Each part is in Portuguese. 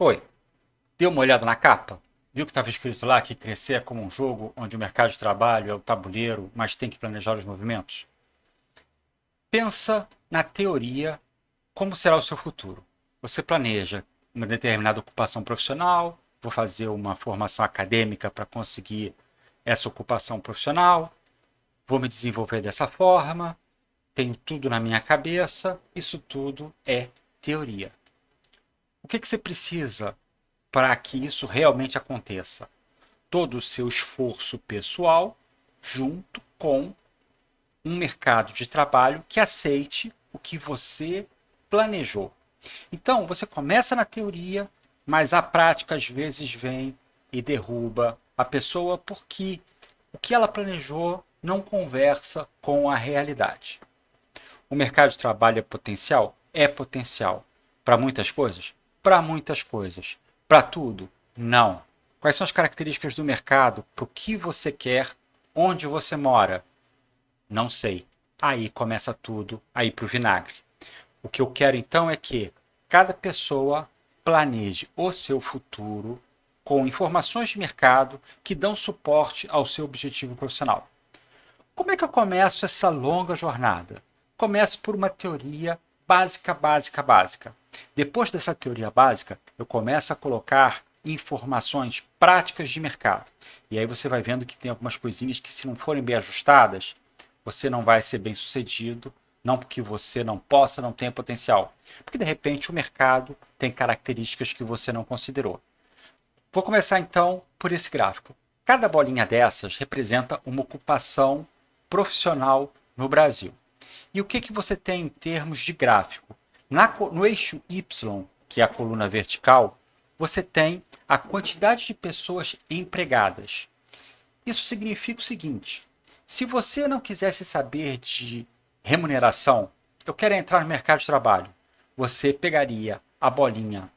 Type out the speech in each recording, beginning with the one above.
Oi, deu uma olhada na capa? Viu que estava escrito lá que crescer é como um jogo onde o mercado de trabalho é o tabuleiro, mas tem que planejar os movimentos? Pensa na teoria como será o seu futuro. Você planeja uma determinada ocupação profissional, vou fazer uma formação acadêmica para conseguir essa ocupação profissional, vou me desenvolver dessa forma, tenho tudo na minha cabeça, isso tudo é teoria. O que você precisa para que isso realmente aconteça? Todo o seu esforço pessoal junto com um mercado de trabalho que aceite o que você planejou. Então, você começa na teoria, mas a prática às vezes vem e derruba a pessoa porque o que ela planejou não conversa com a realidade. O mercado de trabalho é potencial? É potencial. Para muitas coisas? Para muitas coisas. Para tudo? Não. Quais são as características do mercado? Para o que você quer? Onde você mora? Não sei. Aí começa tudo a ir para o vinagre. O que eu quero então é que cada pessoa planeje o seu futuro com informações de mercado que dão suporte ao seu objetivo profissional. Como é que eu começo essa longa jornada? Começo por uma teoria básica. Depois dessa teoria básica, eu começo a colocar informações práticas de mercado. E aí você vai vendo que tem algumas coisinhas que, se não forem bem ajustadas, você não vai ser bem sucedido, não porque você não possa, não tenha potencial, porque de repente o mercado tem características que você não considerou. Vou começar então por esse gráfico. Cada bolinha dessas representa uma ocupação profissional no Brasil. E o que você tem em termos de gráfico? No eixo Y, que é a coluna vertical, você tem a quantidade de pessoas empregadas. Isso significa o seguinte: se você não quisesse saber de remuneração, eu quero entrar no mercado de trabalho, você pegaria a bolinha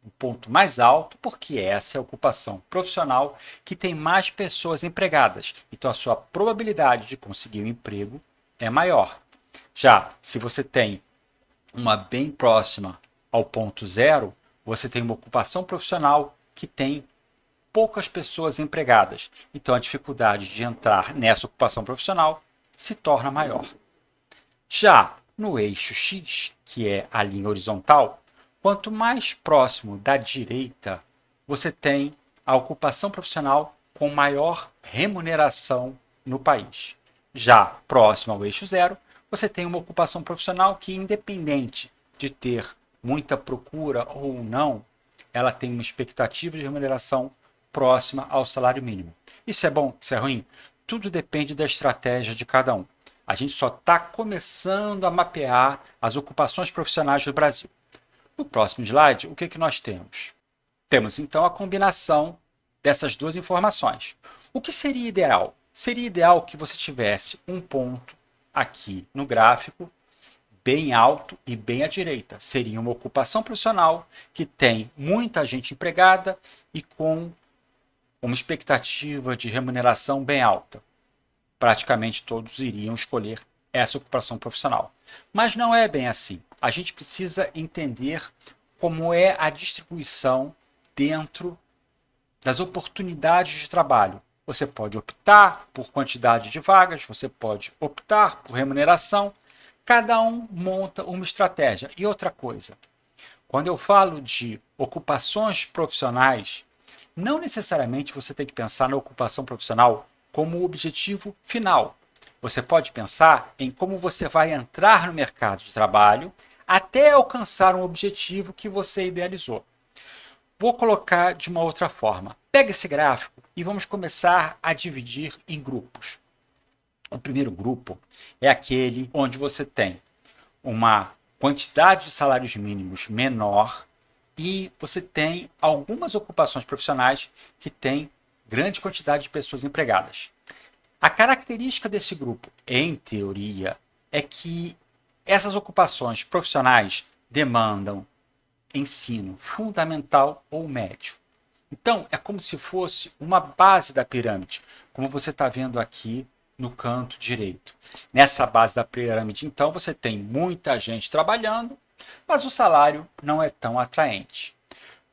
um ponto mais alto, porque essa é a ocupação profissional que tem mais pessoas empregadas. Então a sua probabilidade de conseguir um emprego é maior. Já se você tem uma bem próxima ao ponto zero, você tem uma ocupação profissional que tem poucas pessoas empregadas. Então a dificuldade de entrar nessa ocupação profissional se torna maior. Já no eixo X, que é a linha horizontal, quanto mais próximo da direita, você tem a ocupação profissional com maior remuneração no país. Já próximo ao eixo zero, você tem uma ocupação profissional que, independente de ter muita procura ou não, ela tem uma expectativa de remuneração próxima ao salário mínimo. Isso é bom? Isso é ruim? Tudo depende da estratégia de cada um. A gente só está começando a mapear as ocupações profissionais do Brasil. No próximo slide, o que nós temos? Temos então a combinação dessas duas informações. O que seria ideal? Seria ideal que você tivesse um ponto aqui no gráfico bem alto e bem à direita. Seria uma ocupação profissional que tem muita gente empregada e com uma expectativa de remuneração bem alta. Praticamente todos iriam escolher essa ocupação profissional. Mas não é bem assim. A gente precisa entender como é a distribuição dentro das oportunidades de trabalho. Você pode optar por quantidade de vagas, você pode optar por remuneração. Cada um monta uma estratégia. E outra coisa, quando eu falo de ocupações profissionais, não necessariamente você tem que pensar na ocupação profissional como o objetivo final. Você pode pensar em como você vai entrar no mercado de trabalho até alcançar um objetivo que você idealizou. Vou colocar de uma outra forma. Pega esse gráfico e vamos começar a dividir em grupos. O primeiro grupo é aquele onde você tem uma quantidade de salários mínimos menor e você tem algumas ocupações profissionais que têm grande quantidade de pessoas empregadas. A característica desse grupo, em teoria, é que essas ocupações profissionais demandam ensino fundamental ou médio. Então, é como se fosse uma base da pirâmide, como você está vendo aqui no canto direito. Nessa base da pirâmide, então, você tem muita gente trabalhando, mas o salário não é tão atraente.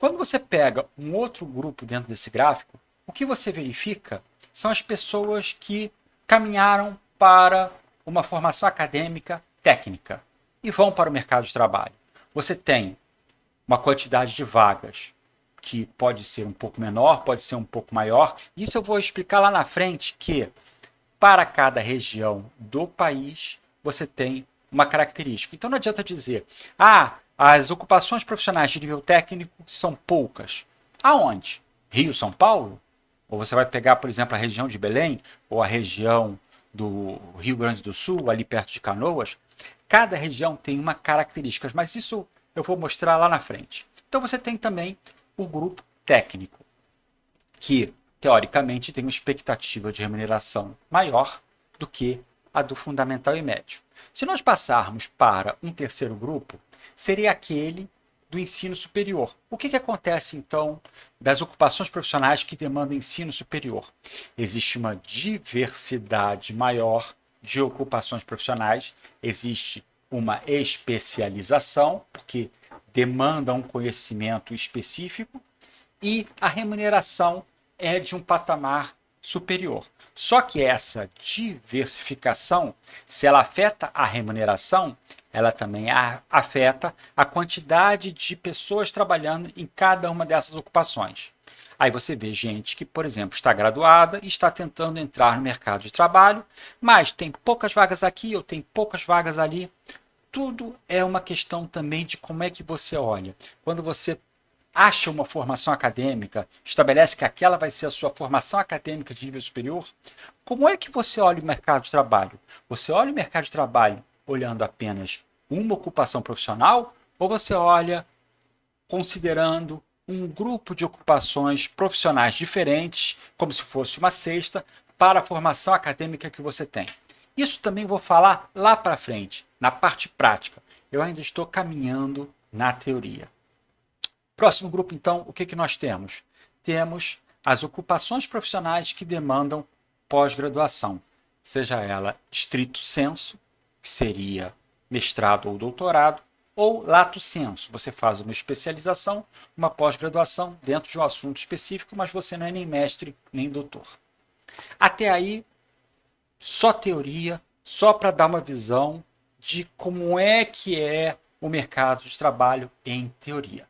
Quando você pega um outro grupo dentro desse gráfico, o que você verifica são as pessoas que caminharam para uma formação acadêmica técnica e vão para o mercado de trabalho. Você tem uma quantidade de vagas que pode ser um pouco menor, pode ser um pouco maior. Isso eu vou explicar lá na frente, que para cada região do país você tem uma característica. Então não adianta dizer, as ocupações profissionais de nível técnico são poucas. Aonde? Rio, São Paulo? Ou você vai pegar, por exemplo, a região de Belém, ou a região do Rio Grande do Sul, ali perto de Canoas. Cada região tem uma característica, mas isso eu vou mostrar lá na frente. Então você tem também o grupo técnico, que teoricamente tem uma expectativa de remuneração maior do que a do fundamental e médio. Se nós passarmos para um terceiro grupo, seria aquele do ensino superior. O que acontece, então, das ocupações profissionais que demandam ensino superior? Existe uma diversidade maior de ocupações profissionais, existe uma especialização, porque demanda um conhecimento específico, e a remuneração é de um patamar superior. Só que essa diversificação, se ela afeta a remuneração, ela também afeta a quantidade de pessoas trabalhando em cada uma dessas ocupações. Aí você vê gente que, por exemplo, está graduada e está tentando entrar no mercado de trabalho, mas tem poucas vagas aqui ou tem poucas vagas ali. Tudo é uma questão também de como é que você olha. Quando você acha uma formação acadêmica, estabelece que aquela vai ser a sua formação acadêmica de nível superior, como é que você olha o mercado de trabalho? Você olha o mercado de trabalho olhando apenas uma ocupação profissional, ou você olha considerando um grupo de ocupações profissionais diferentes, como se fosse uma cesta, para a formação acadêmica que você tem? Isso também vou falar lá para frente, na parte prática. Eu ainda estou caminhando na teoria. Próximo grupo, então, o que nós temos? Temos as ocupações profissionais que demandam pós-graduação, seja ela stricto sensu, que seria mestrado ou doutorado, ou lato sensu, você faz uma especialização, uma pós-graduação dentro de um assunto específico, mas você não é nem mestre nem doutor. Até aí, só teoria, só para dar uma visão de como é que é o mercado de trabalho em teoria.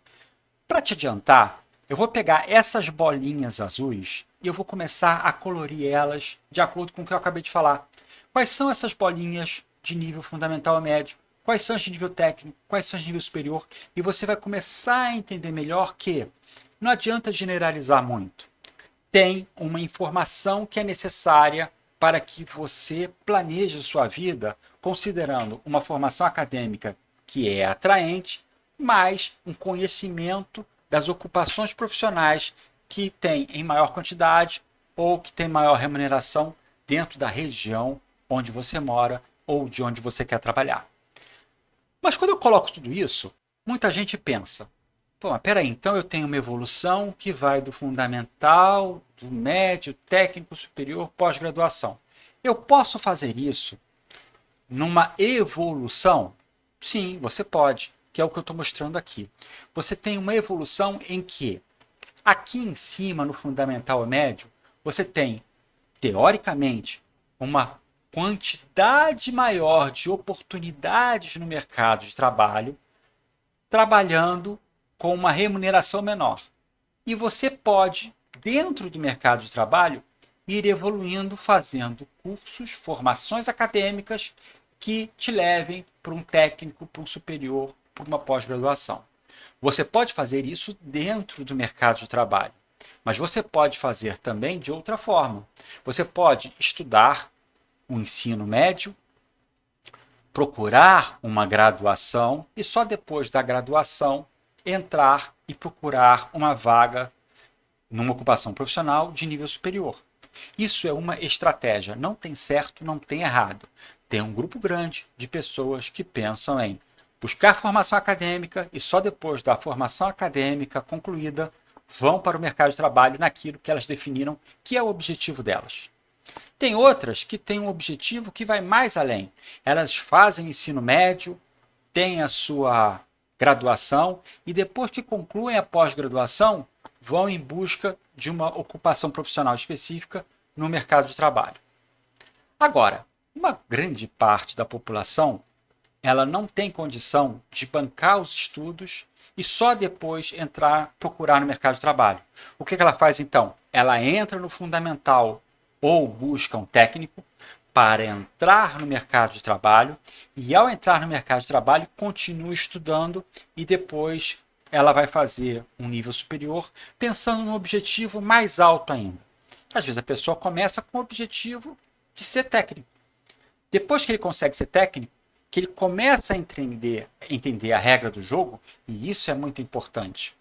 Para te adiantar, eu vou pegar essas bolinhas azuis e eu vou começar a colorir elas de acordo com o que eu acabei de falar. Quais são essas bolinhas de nível fundamental e médio? Quais são as de nível técnico? Quais são as de nível superior? E você vai começar a entender melhor que não adianta generalizar muito. Tem uma informação que é necessária para que você planeje sua vida considerando uma formação acadêmica que é atraente, mais um conhecimento das ocupações profissionais que tem em maior quantidade ou que tem maior remuneração dentro da região onde você mora ou de onde você quer trabalhar. Mas quando eu coloco tudo isso, muita gente pensa, pô, mas peraí, então eu tenho uma evolução que vai do fundamental, do médio, técnico, superior, pós-graduação. Eu posso fazer isso numa evolução? Sim, você pode, que é o que eu estou mostrando aqui. Você tem uma evolução em que, aqui em cima, no fundamental e médio, você tem, teoricamente, uma quantidade maior de oportunidades no mercado de trabalho, trabalhando com uma remuneração menor. E você pode, dentro do mercado de trabalho, ir evoluindo, fazendo cursos, formações acadêmicas que te levem para um técnico, para um superior, para uma pós-graduação. Você pode fazer isso dentro do mercado de trabalho, mas você pode fazer também de outra forma. Você pode estudar o ensino médio, procurar uma graduação e só depois da graduação entrar e procurar uma vaga numa ocupação profissional de nível superior. Isso é uma estratégia, não tem certo, não tem errado. Tem um grupo grande de pessoas que pensam em buscar formação acadêmica e só depois da formação acadêmica concluída vão para o mercado de trabalho naquilo que elas definiram que é o objetivo delas. Tem outras que têm um objetivo que vai mais além. Elas fazem ensino médio, têm a sua graduação e depois que concluem a pós-graduação, vão em busca de uma ocupação profissional específica no mercado de trabalho. Agora, uma grande parte da população ela não tem condição de bancar os estudos e só depois procurar no mercado de trabalho. O que ela faz então? Ela entra no fundamental ou busca um técnico para entrar no mercado de trabalho e ao entrar no mercado de trabalho continua estudando e depois ela vai fazer um nível superior pensando no objetivo mais alto ainda. Às vezes a pessoa começa com o objetivo de ser técnico. Depois que ele consegue ser técnico, que ele começa a entender a regra do jogo, e isso é muito importante.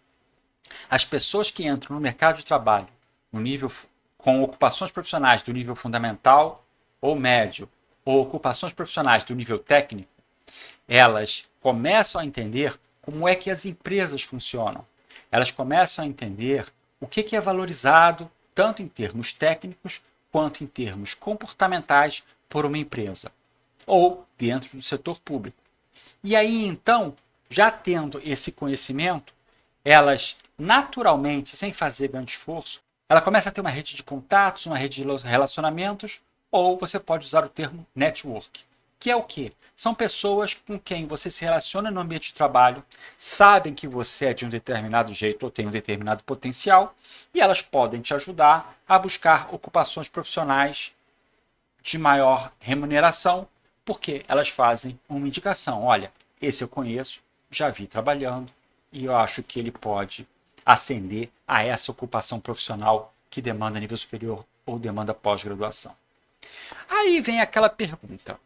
As pessoas que entram no mercado de trabalho no nível, com ocupações profissionais do nível fundamental ou médio, ou ocupações profissionais do nível técnico, elas começam a entender como é que as empresas funcionam. Elas começam a entender o que é valorizado, tanto em termos técnicos quanto em termos comportamentais, por uma empresa ou dentro do setor público. E aí, então, já tendo esse conhecimento, elas naturalmente, sem fazer grande esforço, ela começa a ter uma rede de contatos, uma rede de relacionamentos, ou você pode usar o termo network, que é o quê? São pessoas com quem você se relaciona no ambiente de trabalho, sabem que você é de um determinado jeito ou tem um determinado potencial, e elas podem te ajudar a buscar ocupações profissionais de maior remuneração, porque elas fazem uma indicação. Olha, esse eu conheço, já vi trabalhando e eu acho que ele pode ascender a essa ocupação profissional que demanda nível superior ou demanda pós-graduação. Aí vem aquela pergunta.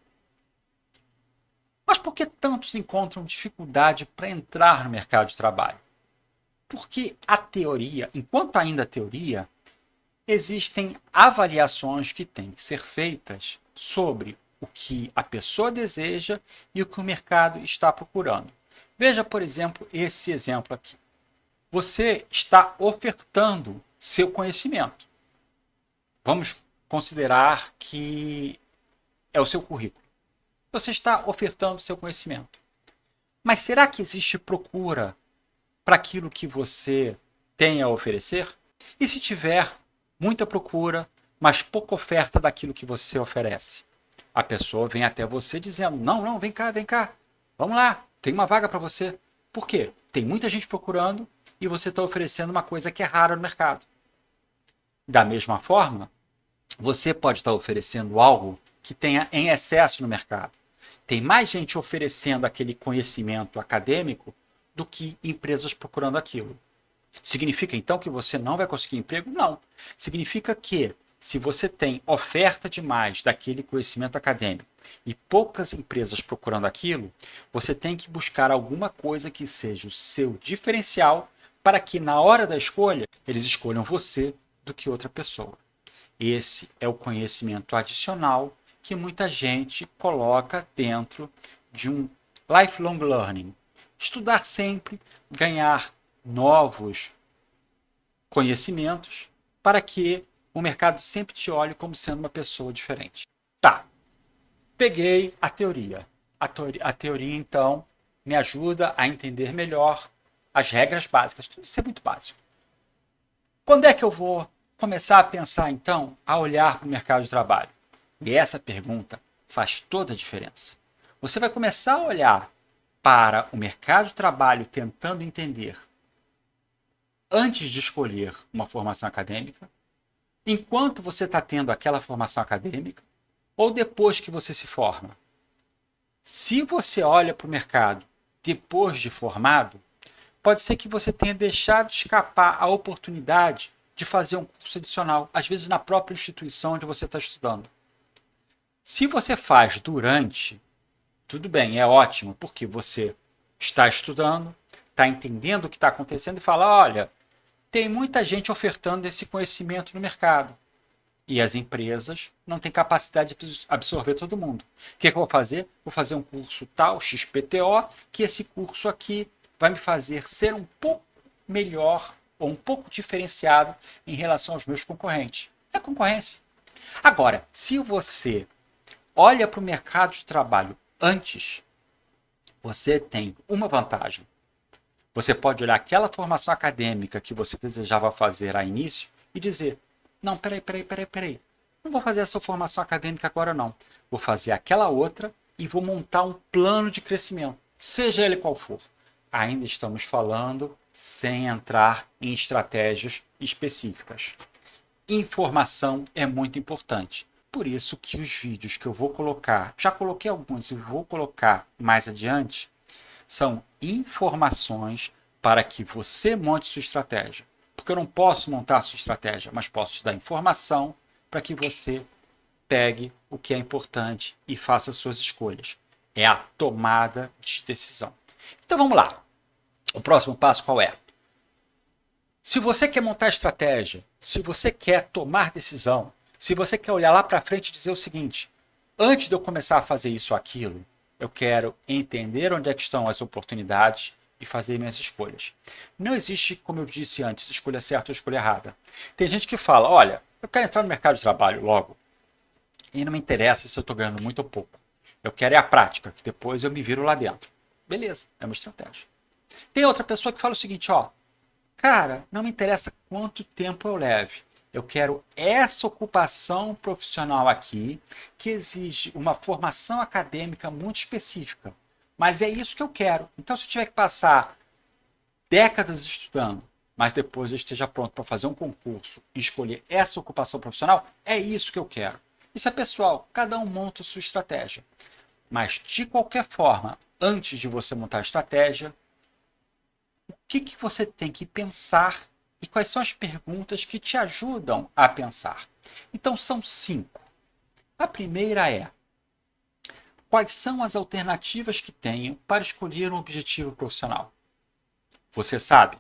Mas por que tantos encontram dificuldade para entrar no mercado de trabalho? Porque a teoria, enquanto ainda teoria, existem avaliações que têm que ser feitas sobre o que a pessoa deseja e o que o mercado está procurando. Veja, por exemplo, esse exemplo aqui. Você está ofertando seu conhecimento. Vamos considerar que é o seu currículo. Você está ofertando seu conhecimento. Mas será que existe procura para aquilo que você tem a oferecer? E se tiver muita procura, mas pouca oferta daquilo que você oferece? A pessoa vem até você dizendo, não, vem cá, vamos lá, tem uma vaga para você. Por quê? Tem muita gente procurando e você está oferecendo uma coisa que é rara no mercado. Da mesma forma, você pode estar oferecendo algo que tenha em excesso no mercado. Tem mais gente oferecendo aquele conhecimento acadêmico do que empresas procurando aquilo. Significa então que você não vai conseguir emprego? Não. Significa que se você tem oferta demais daquele conhecimento acadêmico e poucas empresas procurando aquilo, você tem que buscar alguma coisa que seja o seu diferencial para que na hora da escolha eles escolham você do que outra pessoa. Esse é o conhecimento adicional que muita gente coloca dentro de um lifelong learning. Estudar sempre, ganhar novos conhecimentos para que o mercado sempre te olhe como sendo uma pessoa diferente. Tá, peguei a teoria. A teoria, então, me ajuda a entender melhor as regras básicas. Tudo isso é muito básico. Quando é que eu vou começar a pensar, então, a olhar para o mercado de trabalho? E essa pergunta faz toda a diferença. Você vai começar a olhar para o mercado de trabalho tentando entender antes de escolher uma formação acadêmica, enquanto você está tendo aquela formação acadêmica, ou depois que você se forma. Se você olha para o mercado depois de formado, pode ser que você tenha deixado escapar a oportunidade de fazer um curso adicional, às vezes na própria instituição onde você está estudando. Se você faz durante, tudo bem, é ótimo, porque você está estudando, está entendendo o que está acontecendo e fala, olha, tem muita gente ofertando esse conhecimento no mercado. E as empresas não têm capacidade de absorver todo mundo. O que eu vou fazer? Vou fazer um curso tal, XPTO, que esse curso aqui vai me fazer ser um pouco melhor ou um pouco diferenciado em relação aos meus concorrentes. É concorrência. Agora, se você olha para o mercado de trabalho antes, você tem uma vantagem. Você pode olhar aquela formação acadêmica que você desejava fazer a início e dizer, não, peraí. Não vou fazer essa formação acadêmica agora não. Vou fazer aquela outra e vou montar um plano de crescimento, seja ele qual for. Ainda estamos falando sem entrar em estratégias específicas. Informação é muito importante. Por isso que os vídeos que eu vou colocar, já coloquei alguns e vou colocar mais adiante, são informações para que você monte sua estratégia. Porque eu não posso montar a sua estratégia, mas posso te dar informação para que você pegue o que é importante e faça suas escolhas. É a tomada de decisão. Então vamos lá. O próximo passo qual é? Se você quer montar estratégia, se você quer tomar decisão, se você quer olhar lá para frente e dizer o seguinte, antes de eu começar a fazer isso ou aquilo, eu quero entender onde é que estão as oportunidades e fazer minhas escolhas. Não existe, como eu disse antes, escolha certa ou escolha errada. Tem gente que fala, olha, eu quero entrar no mercado de trabalho logo e não me interessa se eu estou ganhando muito ou pouco. Eu quero é a prática, que depois eu me viro lá dentro. Beleza, é uma estratégia. Tem outra pessoa que fala o seguinte, ó, cara, não me interessa quanto tempo eu leve. Eu quero essa ocupação profissional aqui, que exige uma formação acadêmica muito específica. Mas é isso que eu quero. Então, se eu tiver que passar décadas estudando, mas depois eu esteja pronto para fazer um concurso e escolher essa ocupação profissional, é isso que eu quero. Isso é pessoal, cada um monta a sua estratégia. Mas, de qualquer forma, antes de você montar a estratégia, o que você tem que pensar e quais são as perguntas que te ajudam a pensar. Então, são 5. A primeira é, quais são as alternativas que tenho para escolher um objetivo profissional? Você sabe?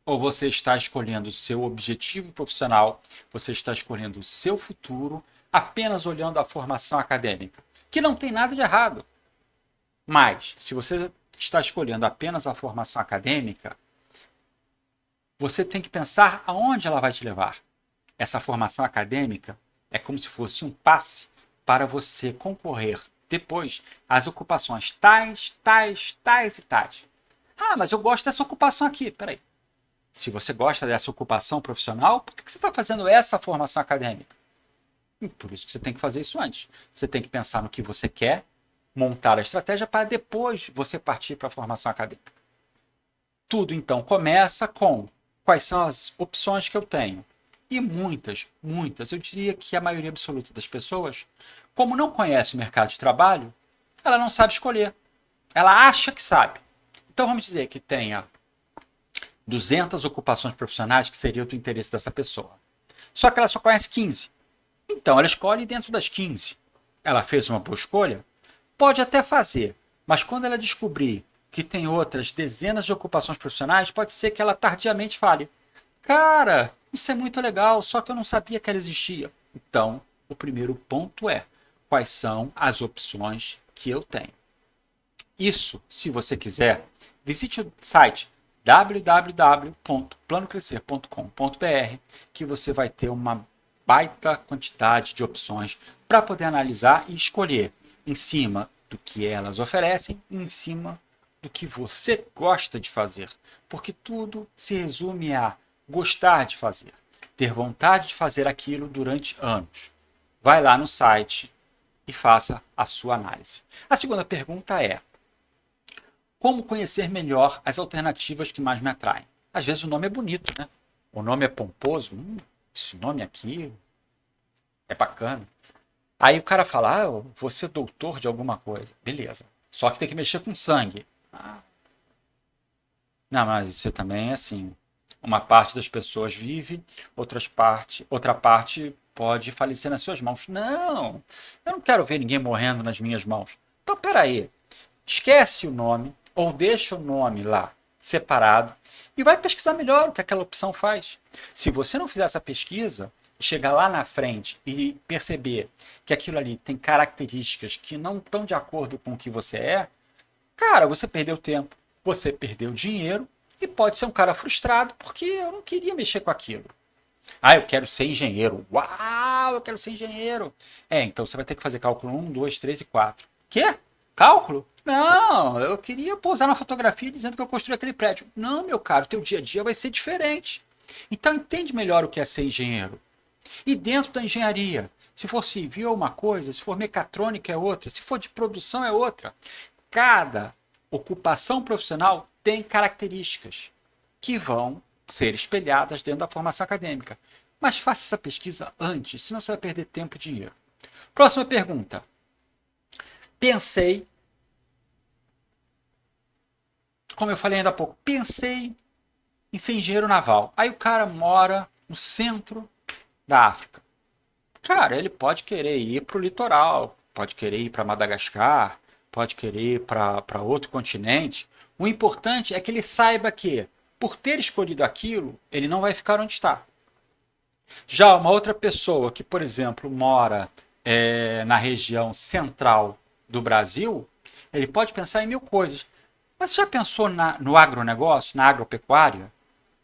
Ou você está escolhendo o seu objetivo profissional, você está escolhendo o seu futuro, apenas olhando a formação acadêmica, que não tem nada de errado. Mas, se você está escolhendo apenas a formação acadêmica, você tem que pensar aonde ela vai te levar. Essa formação acadêmica é como se fosse um passe para você concorrer depois às ocupações tais e tais. Ah, mas eu gosto dessa ocupação aqui. Peraí. Se você gosta dessa ocupação profissional, por que você está fazendo essa formação acadêmica? Por isso que você tem que fazer isso antes. Você tem que pensar no que você quer, montar a estratégia para depois você partir para a formação acadêmica. Tudo então começa com quais são as opções que eu tenho. E muitas, eu diria que a maioria absoluta das pessoas, como não conhece o mercado de trabalho, ela não sabe escolher. Ela acha que sabe. Então vamos dizer que tenha 200 ocupações profissionais que seriam do interesse dessa pessoa. Só que ela só conhece 15. Então ela escolhe dentro das 15. Ela fez uma boa escolha? Pode até fazer, mas quando ela descobrir que tem outras dezenas de ocupações profissionais, pode ser que ela tardiamente fale, cara, isso é muito legal, só que eu não sabia que ela existia. Então, o primeiro ponto é, quais são as opções que eu tenho? Isso, se você quiser, visite o site www.planocrescer.com.br, que você vai ter uma baita quantidade de opções para poder analisar e escolher em cima do que elas oferecem e em cima do que você gosta de fazer. Porque tudo se resume a gostar de fazer, ter vontade de fazer aquilo durante anos. Vai lá no site e faça a sua análise. A segunda pergunta é, como conhecer melhor as alternativas que mais me atraem? Às vezes o nome é bonito, né? O nome é pomposo. Esse nome aqui é bacana. Aí o cara fala, eu vou ser doutor de alguma coisa. Beleza. Só que tem que mexer com sangue. Não, mas você também é assim. Uma parte das pessoas vive, outra parte pode falecer nas suas mãos. Não, eu não quero ver ninguém morrendo nas minhas mãos. Então, peraí. Esquece o nome ou deixa o nome lá separado e vai pesquisar melhor o que aquela opção faz. Se você não fizer essa pesquisa, chegar lá na frente e perceber que aquilo ali tem características que não estão de acordo com o que você é, cara, você perdeu tempo, você perdeu dinheiro e pode ser um cara frustrado porque eu não queria mexer com aquilo. Ah, eu quero ser engenheiro. Uau, eu quero ser engenheiro. Então você vai ter que fazer cálculo 1, 2, 3 e 4. Quê? Cálculo? Não, eu queria pousar na fotografia dizendo que eu construí aquele prédio. Não, meu caro, teu dia a dia vai ser diferente. Então entende melhor o que é ser engenheiro. E dentro da engenharia, se for civil é uma coisa, se for mecatrônica é outra, se for de produção é outra. Cada ocupação profissional tem características que vão ser espelhadas dentro da formação acadêmica. Mas faça essa pesquisa antes, senão você vai perder tempo e dinheiro. Próxima pergunta. Pensei, como eu falei ainda há pouco, pensei em ser engenheiro naval. Aí o cara mora no centro da África. Cara, ele pode querer ir para o litoral, pode querer ir para Madagascar, pode querer ir para outro continente. O importante é que ele saiba que, por ter escolhido aquilo, ele não vai ficar onde está. Já uma outra pessoa que, por exemplo, mora na região central do Brasil, ele pode pensar em mil coisas. Mas você já pensou no agronegócio, na agropecuária?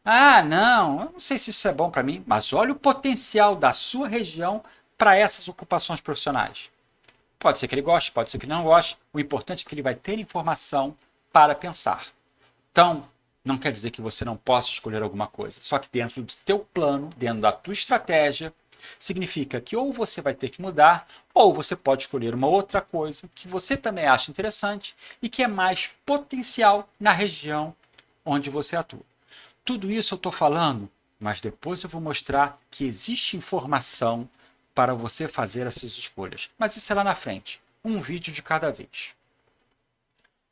Ah, não, eu não sei se isso é bom para mim, mas olha o potencial da sua região para essas ocupações profissionais. Pode ser que ele goste, pode ser que ele não goste. O importante é que ele vai ter informação para pensar. Então, não quer dizer que você não possa escolher alguma coisa. Só que dentro do teu plano, dentro da tua estratégia, significa que ou você vai ter que mudar, ou você pode escolher uma outra coisa que você também acha interessante e que é mais potencial na região onde você atua. Tudo isso eu estou falando, mas depois eu vou mostrar que existe informação para você fazer essas escolhas. Mas isso é lá na frente. Um vídeo de cada vez.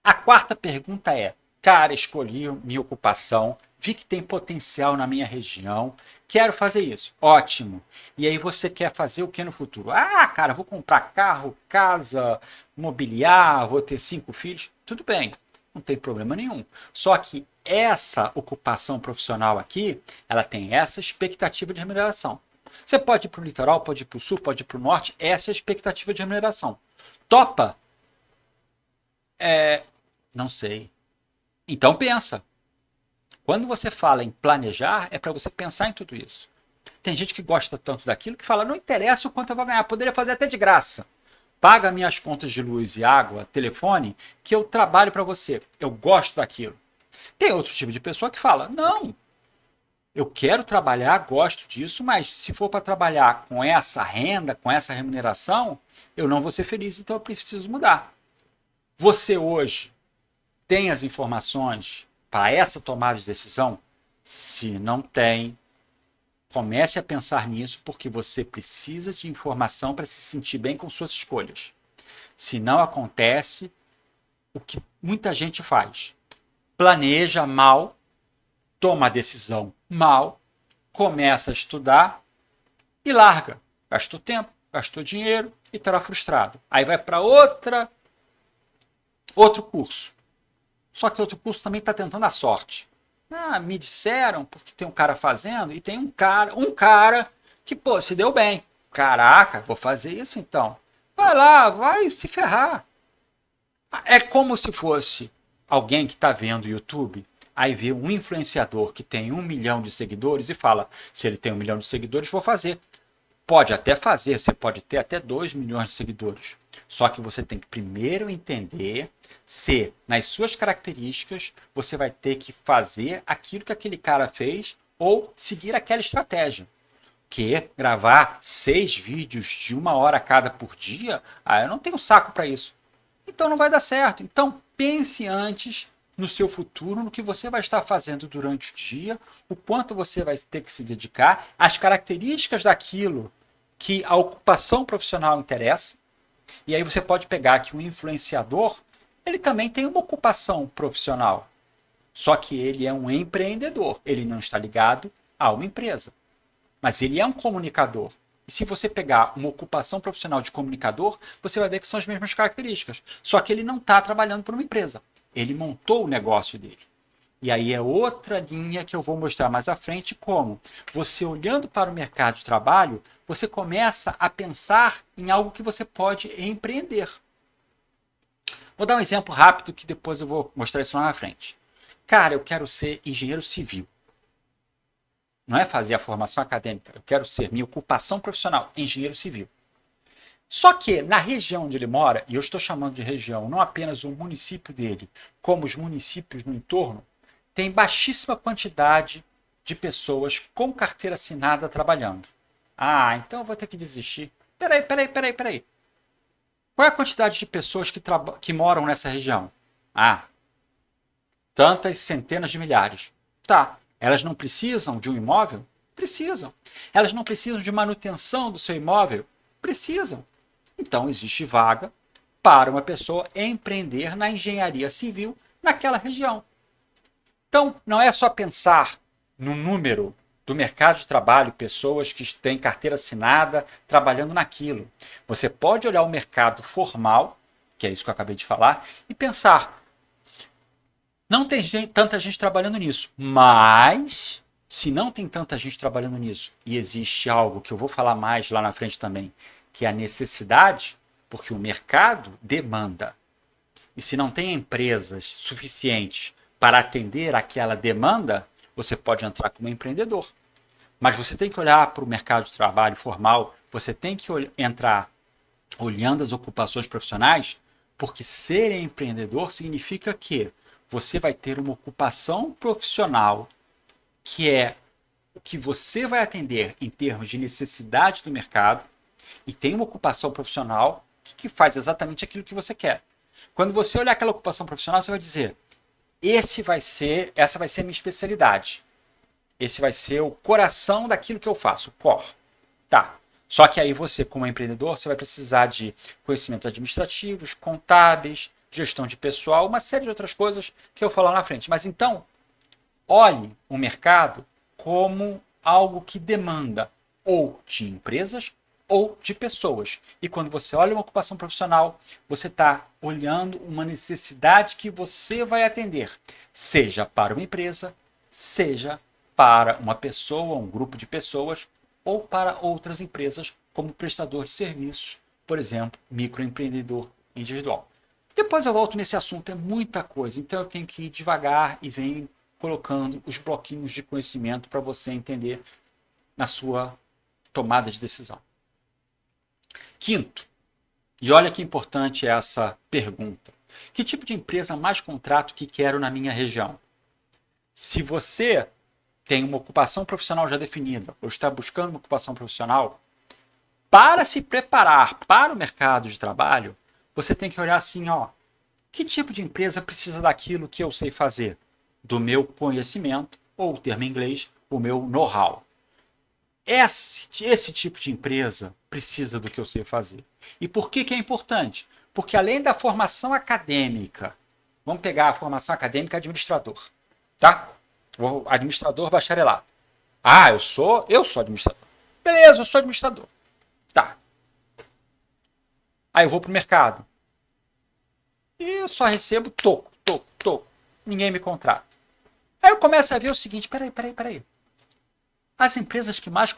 A quarta pergunta é: cara, escolhi minha ocupação, vi que tem potencial na minha região, quero fazer isso. Ótimo. E aí você quer fazer o que no futuro? Ah, cara, vou comprar carro, casa, mobiliar, vou ter 5 filhos. Tudo bem, não tem problema nenhum. Só que essa ocupação profissional aqui, ela tem essa expectativa de remuneração. Você pode ir para o litoral, pode ir para o sul, pode ir para o norte, essa é a expectativa de remuneração. Topa? Não sei. Então pensa. Quando você fala em planejar, é para você pensar em tudo isso. Tem gente que gosta tanto daquilo que fala, não interessa o quanto eu vou ganhar, poderia fazer até de graça. Paga minhas contas de luz e água, telefone, que eu trabalho para você. Eu gosto daquilo. Tem outro tipo de pessoa que fala, não, eu quero trabalhar, gosto disso, mas se for para trabalhar com essa renda, com essa remuneração, eu não vou ser feliz, então eu preciso mudar. Você hoje tem as informações para essa tomada de decisão? Se não tem, comece a pensar nisso, porque você precisa de informação para se sentir bem com suas escolhas. Se não acontece, o que muita gente faz? Planeja mal, toma a decisão mal, começa a estudar e larga. Gastou tempo, gastou dinheiro e estará frustrado. Aí vai para outro curso. Só que outro curso também está tentando a sorte. Ah, me disseram, porque tem um cara fazendo, e tem um cara que, pô, se deu bem. Caraca, vou fazer isso então. Vai lá, vai se ferrar. É como se fosse alguém que está vendo o YouTube, aí vê um influenciador que tem 1 milhão de seguidores e fala, se ele tem 1 milhão de seguidores, vou fazer. Pode até fazer, você pode ter até 2 milhões de seguidores. Só que você tem que primeiro entender se, nas suas características, você vai ter que fazer aquilo que aquele cara fez ou seguir aquela estratégia. Que gravar 6 vídeos de 1 hora cada por dia, eu não tenho saco para isso. Então não vai dar certo. Então pense antes no seu futuro, no que você vai estar fazendo durante o dia, o quanto você vai ter que se dedicar, as características daquilo que a ocupação profissional interessa. E aí você pode pegar que o influenciador, ele também tem uma ocupação profissional. Só que ele é um empreendedor, ele não está ligado a uma empresa. Mas ele é um comunicador. E se você pegar uma ocupação profissional de comunicador, você vai ver que são as mesmas características. Só que ele não está trabalhando para uma empresa. Ele montou o negócio dele. E aí é outra linha que eu vou mostrar mais à frente como você olhando para o mercado de trabalho, você começa a pensar em algo que você pode empreender. Vou dar um exemplo rápido que depois eu vou mostrar isso lá na frente. Cara, eu quero ser engenheiro civil. Não é fazer a formação acadêmica. Eu quero ser minha ocupação profissional, engenheiro civil. Só que na região onde ele mora, e eu estou chamando de região não apenas o município dele, como os municípios no entorno, tem baixíssima quantidade de pessoas com carteira assinada trabalhando. Ah, então eu vou ter que desistir. Peraí. Qual é a quantidade de pessoas que moram nessa região? Ah, tantas centenas de milhares. Tá, elas não precisam de um imóvel? Precisam. Elas não precisam de manutenção do seu imóvel? Precisam. Então existe vaga para uma pessoa empreender na engenharia civil naquela região. Então não é só pensar no número do mercado de trabalho, pessoas que têm carteira assinada trabalhando naquilo. Você pode olhar o mercado formal, que é isso que eu acabei de falar, e pensar, não tem tanta gente trabalhando nisso, mas se não tem tanta gente trabalhando nisso e existe algo que eu vou falar mais lá na frente também, que é a necessidade, porque o mercado demanda. E se não tem empresas suficientes para atender aquela demanda, você pode entrar como empreendedor. Mas você tem que olhar para o mercado de trabalho formal, você tem que entrar olhando as ocupações profissionais, porque ser empreendedor significa que você vai ter uma ocupação profissional que é o que você vai atender em termos de necessidade do mercado e tem uma ocupação profissional que faz exatamente aquilo que você quer. Quando você olhar aquela ocupação profissional, você vai dizer, essa vai ser a minha especialidade. Esse vai ser o coração daquilo que eu faço, o core. Tá. Só que aí você, como empreendedor, você vai precisar de conhecimentos administrativos, contábeis, gestão de pessoal, uma série de outras coisas que eu vou falar na frente. Mas então, olhe o mercado como algo que demanda ou de empresas ou de pessoas. E quando você olha uma ocupação profissional, você está olhando uma necessidade que você vai atender, seja para uma empresa, seja para uma pessoa, um grupo de pessoas, ou para outras empresas, como prestador de serviços, por exemplo, microempreendedor individual. Depois eu volto nesse assunto, é muita coisa, então eu tenho que ir devagar e venho colocando os bloquinhos de conhecimento para você entender na sua tomada de decisão. Quinto, e olha que importante essa pergunta, que tipo de empresa mais contrato que quero na minha região? Se você tem uma ocupação profissional já definida, ou está buscando uma ocupação profissional, para se preparar para o mercado de trabalho, você tem que olhar assim, ó, que tipo de empresa precisa daquilo que eu sei fazer? Do meu conhecimento, ou o termo em inglês, o meu know-how. Esse tipo de empresa precisa do que eu sei fazer. E por que é importante? Porque além da formação acadêmica, vamos pegar a formação acadêmica administrador, tá? O administrador bacharelado. Ah, eu sou administrador. Beleza, eu sou administrador. Tá. Aí eu vou pro mercado. E eu só recebo toco. Ninguém me contrata. Aí eu começo a ver o seguinte, peraí. As empresas que mais...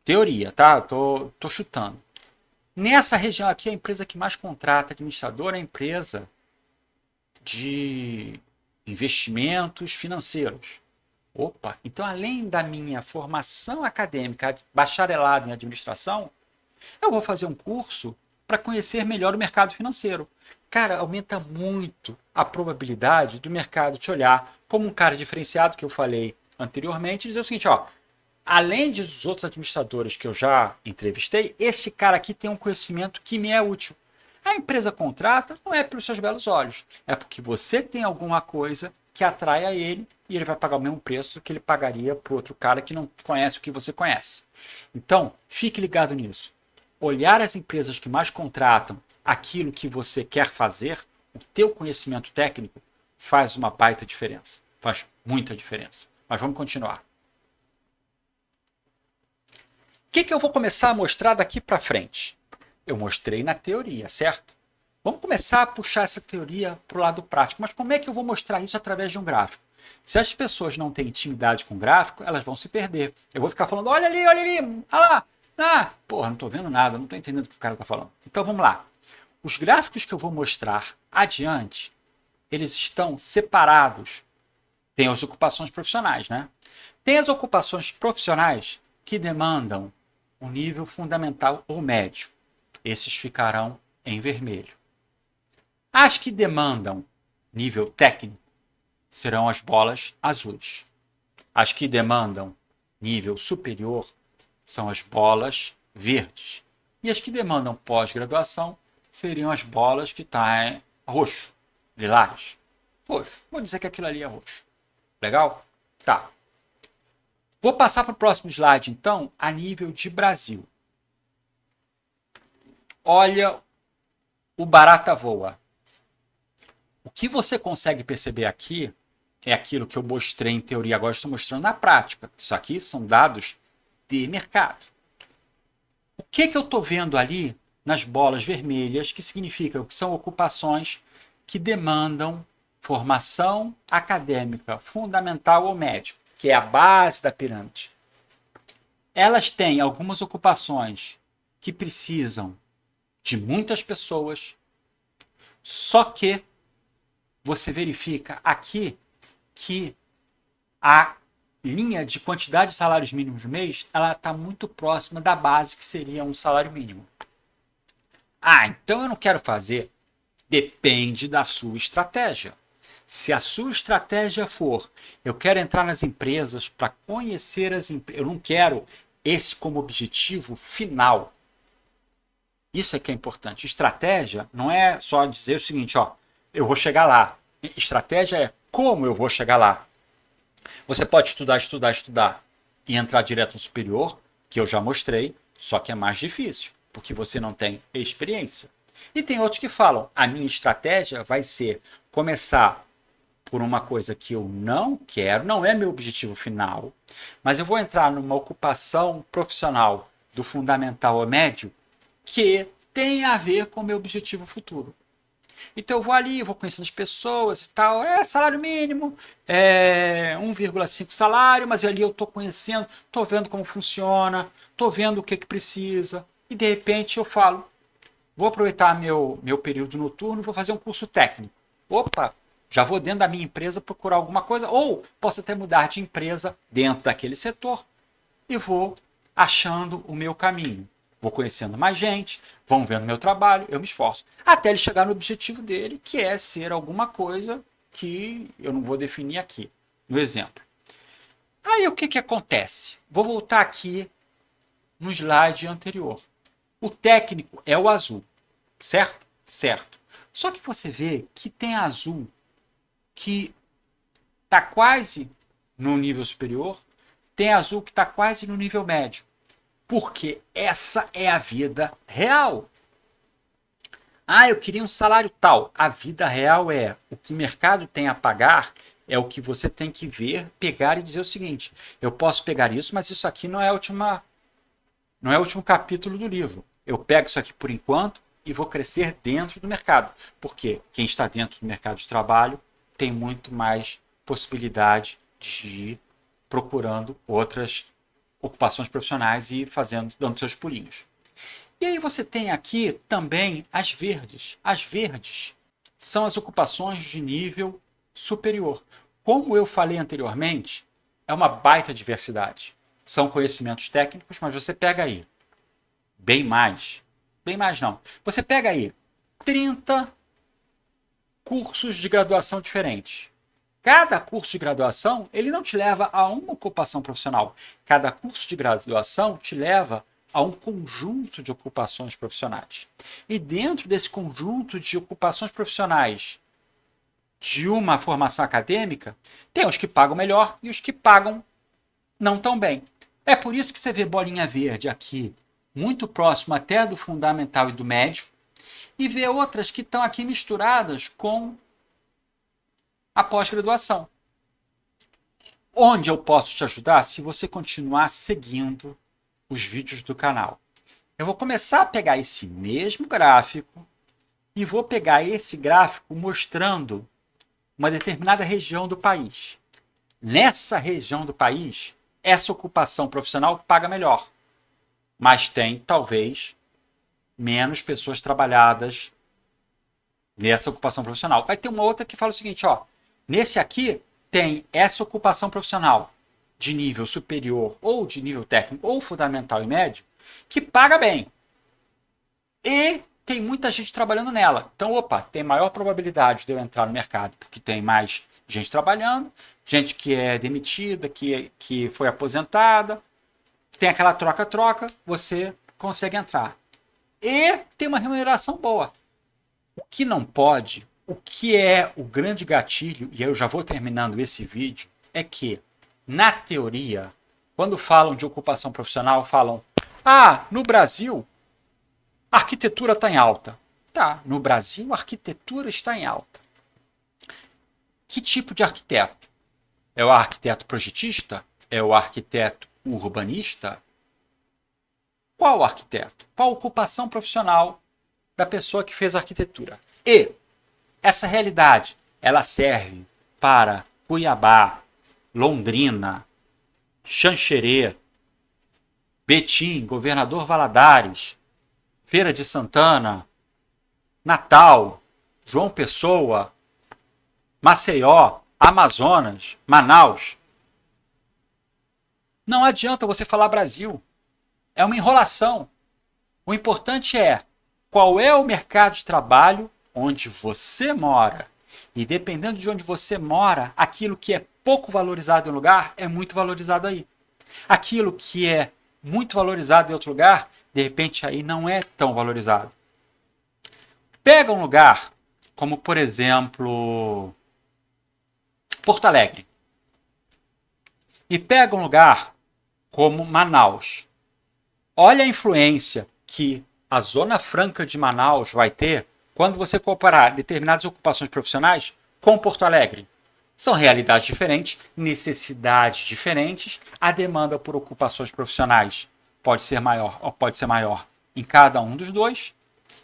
Teoria, tá? Tô chutando. Nessa região aqui, a empresa que mais contrata administrador é a empresa de investimentos financeiros. Opa, então além da minha formação acadêmica bacharelado em administração, eu vou fazer um curso para conhecer melhor o mercado financeiro. Cara, aumenta muito a probabilidade do mercado te olhar como um cara diferenciado, que eu falei anteriormente, e dizer o seguinte, ó, além dos outros administradores que eu já entrevistei, esse cara aqui tem um conhecimento que me é útil. A empresa contrata não é pelos seus belos olhos, é porque você tem alguma coisa que atrai a ele e ele vai pagar o mesmo preço que ele pagaria para outro cara que não conhece o que você conhece. Então, fique ligado nisso. Olhar as empresas que mais contratam aquilo que você quer fazer, o teu conhecimento técnico, faz uma baita diferença. Faz muita diferença. Mas vamos continuar. O que eu vou começar a mostrar daqui para frente? Eu mostrei na teoria, certo? Vamos começar a puxar essa teoria para o lado prático. Mas como é que eu vou mostrar isso através de um gráfico? Se as pessoas não têm intimidade com o gráfico, elas vão se perder. Eu vou ficar falando, olha ali, olha lá. Ah, porra, não estou vendo nada, não estou entendendo o que o cara está falando. Então vamos lá. Os gráficos que eu vou mostrar adiante, eles estão separados. Tem as ocupações profissionais, né? Tem as ocupações profissionais que demandam um nível fundamental ou médio. Esses ficarão em vermelho. As que demandam nível técnico serão as bolas azuis. As que demandam nível superior são as bolas verdes. E as que demandam pós-graduação seriam as bolas que estão em roxo, lilás. Roxo. Vou dizer que aquilo ali é roxo. Legal? Tá. Vou passar para o próximo slide, então, a nível de Brasil. Olha o barata voa. O que você consegue perceber aqui é aquilo que eu mostrei em teoria, agora estou mostrando na prática. Isso aqui são dados de mercado. O que eu estou vendo ali nas bolas vermelhas, que significam que são ocupações que demandam formação acadêmica fundamental ou médica, que é a base da pirâmide. Elas têm algumas ocupações que precisam de muitas pessoas, só que você verifica aqui que a linha de quantidade de salários mínimos no mês ela está muito próxima da base, que seria um salário mínimo. Ah, então eu não quero fazer. Depende da sua estratégia. Se a sua estratégia for, eu quero entrar nas empresas para conhecer as empresas, eu não quero esse como objetivo final. Isso é que é importante. Estratégia não é só dizer o seguinte, ó, eu vou chegar lá. Estratégia é como eu vou chegar lá. Você pode estudar e entrar direto no superior, que eu já mostrei, só que é mais difícil, porque você não tem experiência. E tem outros que falam, a minha estratégia vai ser começar por uma coisa que eu não quero, não é meu objetivo final, mas eu vou entrar numa ocupação profissional do fundamental ao médio que tem a ver com o meu objetivo futuro. Então eu vou ali, vou conhecendo as pessoas e tal, salário mínimo, 1,5 salário, mas ali eu estou conhecendo, estou vendo como funciona, estou vendo o que precisa, e de repente eu falo, vou aproveitar meu período noturno, vou fazer um curso técnico. Opa, já vou dentro da minha empresa procurar alguma coisa, ou posso até mudar de empresa dentro daquele setor e vou achando o meu caminho. Vou conhecendo mais gente, vão vendo meu trabalho, eu me esforço. Até ele chegar no objetivo dele, que é ser alguma coisa que eu não vou definir aqui, no exemplo. Aí o que acontece? Vou voltar aqui no slide anterior. O técnico é o azul, certo? Certo. Só que você vê que tem azul que está quase no nível superior, tem azul que está quase no nível médio. Porque essa é a vida real. Ah, eu queria um salário tal. A vida real é o que o mercado tem a pagar, é o que você tem que ver, pegar e dizer o seguinte, eu posso pegar isso, mas isso aqui não é o último capítulo do livro. Eu pego isso aqui por enquanto e vou crescer dentro do mercado. Porque quem está dentro do mercado de trabalho tem muito mais possibilidade de ir procurando outras ocupações profissionais e dando seus pulinhos. E aí você tem aqui também as verdes. As verdes são as ocupações de nível superior. Como eu falei anteriormente, é uma baita diversidade. São conhecimentos técnicos, mas você pega aí bem mais não. Você pega aí 30 cursos de graduação diferentes. Cada curso de graduação, ele não te leva a uma ocupação profissional. Cada curso de graduação te leva a um conjunto de ocupações profissionais. E dentro desse conjunto de ocupações profissionais de uma formação acadêmica, tem os que pagam melhor e os que pagam não tão bem. É por isso que você vê bolinha verde aqui, muito próximo até do fundamental e do médio, e vê outras que estão aqui misturadas com a pós-graduação. Onde eu posso te ajudar se você continuar seguindo os vídeos do canal? Eu vou começar a pegar esse mesmo gráfico e vou pegar esse gráfico mostrando uma determinada região do país. Nessa região do país, essa ocupação profissional paga melhor, mas tem, talvez, menos pessoas trabalhadas nessa ocupação profissional. Vai ter uma outra que fala o seguinte, ó, nesse aqui tem essa ocupação profissional de nível superior ou de nível técnico ou fundamental e médio que paga bem. e tem muita gente trabalhando nela. Então, opa, tem maior probabilidade de eu entrar no mercado porque tem mais gente trabalhando, gente que é demitida, que foi aposentada, tem aquela troca-troca, você consegue entrar. E tem uma remuneração boa. O que não pode, o que é o grande gatilho, e eu já vou terminando esse vídeo, é que, na teoria, quando falam de ocupação profissional, falam: ah, no Brasil, a arquitetura está em alta. Tá, no Brasil a arquitetura está em alta. Que tipo de arquiteto? É o arquiteto projetista? É o arquiteto urbanista? Qual arquiteto? Qual ocupação profissional da pessoa que fez a arquitetura? E essa realidade, ela serve para Cuiabá, Londrina, Xanxerê, Betim, Governador Valadares, Feira de Santana, Natal, João Pessoa, Maceió, Amazonas, Manaus. Não adianta você falar Brasil. É uma enrolação. O importante é qual é o mercado de trabalho onde você mora. E dependendo de onde você mora, aquilo que é pouco valorizado em um lugar é muito valorizado aí. Aquilo que é muito valorizado em outro lugar, de repente aí não é tão valorizado. Pega um lugar como, por exemplo, Porto Alegre. E pega um lugar como Manaus. Olha a influência que a Zona Franca de Manaus vai ter quando você comparar determinadas ocupações profissionais com Porto Alegre. São realidades diferentes, necessidades diferentes, a demanda por ocupações profissionais pode ser maior ou pode ser maior em cada um dos dois.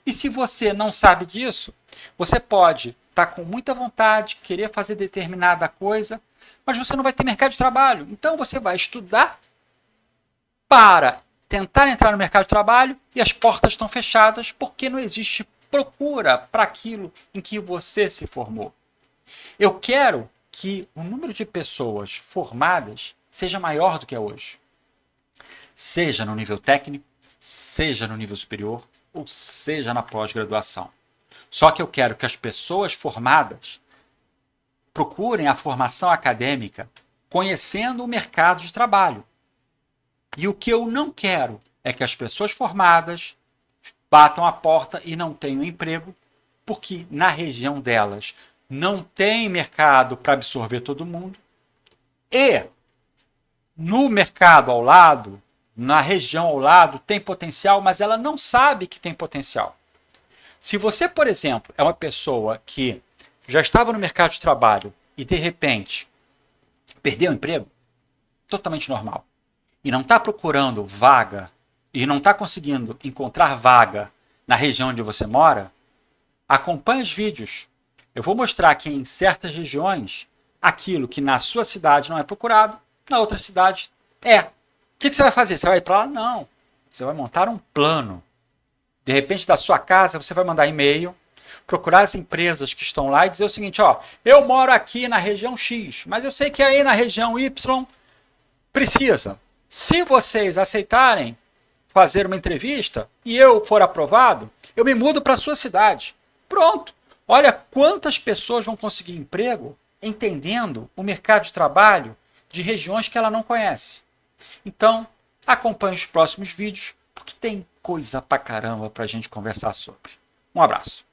E se você não sabe disso, você pode estar com muita vontade, querer fazer determinada coisa, mas você não vai ter mercado de trabalho. Então você vai estudar para tentar entrar no mercado de trabalho e as portas estão fechadas porque não existe procura para aquilo em que você se formou. Eu quero que o número de pessoas formadas seja maior do que é hoje. Seja no nível técnico, seja no nível superior, ou seja na pós-graduação. Só que eu quero que as pessoas formadas procurem a formação acadêmica conhecendo o mercado de trabalho. E o que eu não quero é que as pessoas formadas batam a porta e não tenham emprego, porque na região delas não tem mercado para absorver todo mundo. E no mercado ao lado, na região ao lado, tem potencial, mas ela não sabe que tem potencial. Se você, por exemplo, é uma pessoa que já estava no mercado de trabalho e de repente perdeu o emprego, totalmente normal. E não está procurando vaga e não está conseguindo encontrar vaga na região onde você mora, acompanhe os vídeos. Eu vou mostrar que em certas regiões, aquilo que na sua cidade não é procurado, na outra cidade é. O que você vai fazer? Você vai ir para lá? Não. Você vai montar um plano. De repente, da sua casa, você vai mandar e-mail, procurar as empresas que estão lá e dizer o seguinte: ó, eu moro aqui na região X, mas eu sei que aí na região Y precisa. Se vocês aceitarem fazer uma entrevista e eu for aprovado, eu me mudo para a sua cidade. Pronto. Olha quantas pessoas vão conseguir emprego entendendo o mercado de trabalho de regiões que ela não conhece. Então, acompanhe os próximos vídeos, porque tem coisa pra caramba pra gente conversar sobre. Um abraço.